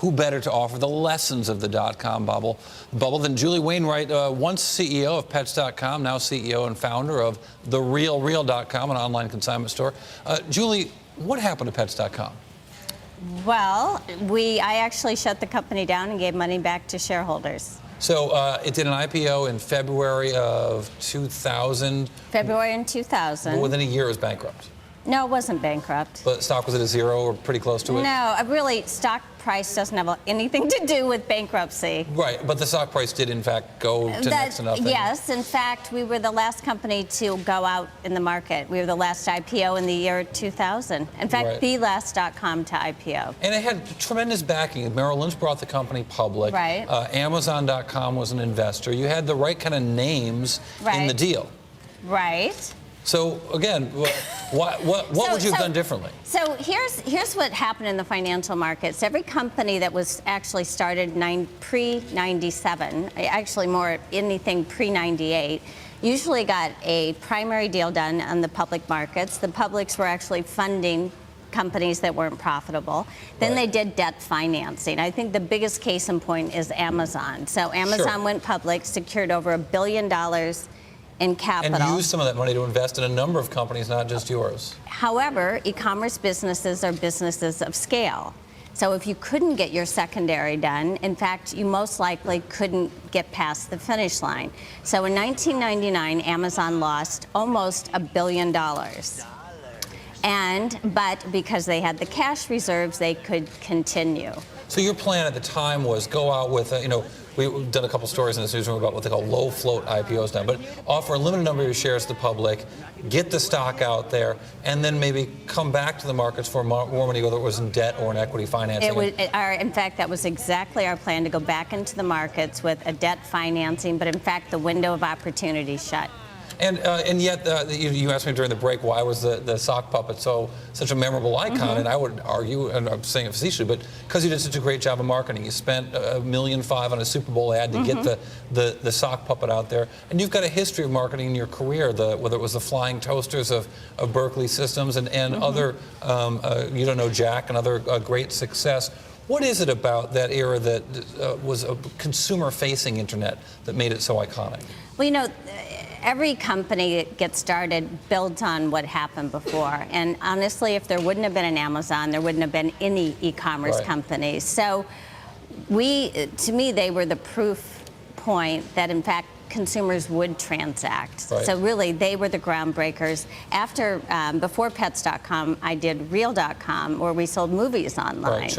who better to offer the lessons of the dot-com bubble than Julie Wainwright, once CEO of Pets.com, now CEO and founder of TheRealReal.com, an online consignment store. Julie, what happened to Pets.com? Well, I actually shut the company down and gave money back to shareholders. So it did an IPO in February of 2000. February in 2000. But within a year it was bankrupt. No, it wasn't bankrupt. But stock was at a zero or pretty close to it? No, really, stock price doesn't have anything to do with bankruptcy. Right, but the stock price did in fact go to next to nothing. Yes, in fact, we were the last company to go out in the market. We were the last IPO in the year 2000. In fact, Right. the last .com to IPO. And it had tremendous backing. Merrill Lynch brought the company public. Right. Amazon.com was an investor. You had the right kind of names in the deal. Right. So again, what would you have done differently? So here's what happened in the financial markets. Every company that was actually started pre-97, actually more anything pre-98, usually got a primary deal done on the public markets. The publics were actually funding companies that weren't profitable. Then they did debt financing. I think the biggest case in point is Amazon. So Amazon went public, secured over $1 billion in capital. And use some of that money to invest in a number of companies, not just yours. However, e-commerce businesses are businesses of scale. So if you couldn't get your secondary done, in fact, you most likely couldn't get past the finish line. So in 1999, Amazon lost almost $1 billion. But because they had the cash reserves, they could continue. So your plan at the time was go out with, we've done a couple stories in this newsroom about what they call low float IPOs now, but offer a limited number of your shares to the public, get the stock out there, and then maybe come back to the markets for more money, whether it was in debt or in equity financing. In fact, that was exactly our plan, to go back into the markets with a debt financing, but in fact, the window of opportunity shut. And yet, you asked me during the break, why was the sock puppet such a memorable icon? And I would argue, and I'm saying it facetiously, but because you did such a great job of marketing. You spent $1.5 million on a Super Bowl ad to get the sock puppet out there. And you've got a history of marketing in your career, whether it was the flying toasters of Berkeley Systems and other, You Don't Know Jack, and other great success. What is it about that era that was a consumer-facing internet that made it so iconic? Well, every company that gets started builds on what happened before. And honestly, if there wouldn't have been an Amazon, there wouldn't have been any e-commerce companies. So to me, they were the proof point that, in fact, consumers would transact. So really, they were the groundbreakers. Before Pets.com, I did Real.com, where we sold movies online.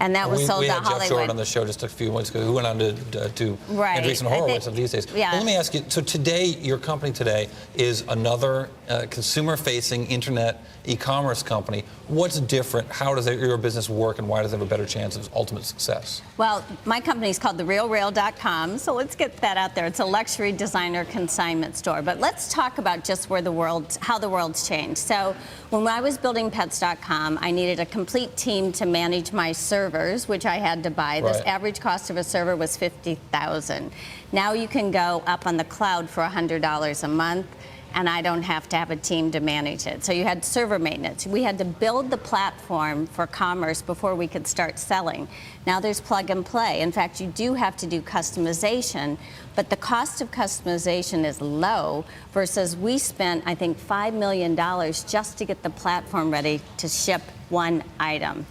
And that was sold to Hollywood. We had Jeff Short on the show just a few months ago, who went on to Andreessen Horowitz of these days. Yeah. Well, let me ask you, so today, your company today is another consumer-facing internet e-commerce company. What's different? How does your business work, and why does it have a better chance of ultimate success? Well, my company is called TheRealReal.com, so let's get that out there. It's a luxury designer consignment store. But let's talk about just how the world's changed. So when I was building Pets.com, I needed a complete team to manage my servers, which I had to buy. The average cost of a server was $50,000. Now you can go up on the cloud for $100 a month, and I don't have to have a team to manage it. So you had server maintenance. We had to build the platform for commerce before we could start selling. Now there's plug and play. In fact, you do have to do customization, but the cost of customization is low versus we spent, I think, $5 million just to get the platform ready to ship one item.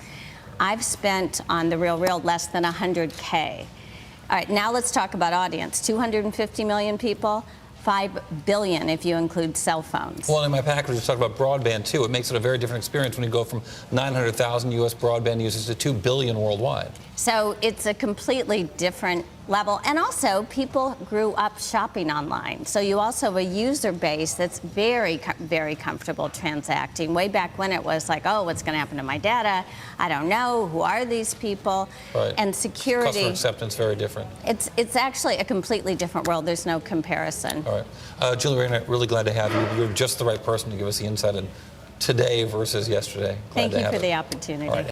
I've spent on The Real Real less than $100K. All right, now let's talk about audience. 250 million people. 5 billion if you include cell phones. Well, in my package, we talk about broadband, too. It makes it a very different experience when you go from 900,000 U.S. broadband users to 2 billion worldwide. So it's a completely different level. And also, people grew up shopping online. So you also have a user base that's very, very comfortable transacting. Way back when it was like, oh, what's going to happen to my data? I don't know. Who are these people? And security. Customer acceptance, very different. It's actually a completely different world. There's no comparison. All right. Julie Wainwright, really glad to have you. You're just the right person to give us the insight in today versus yesterday. Thank you for the opportunity.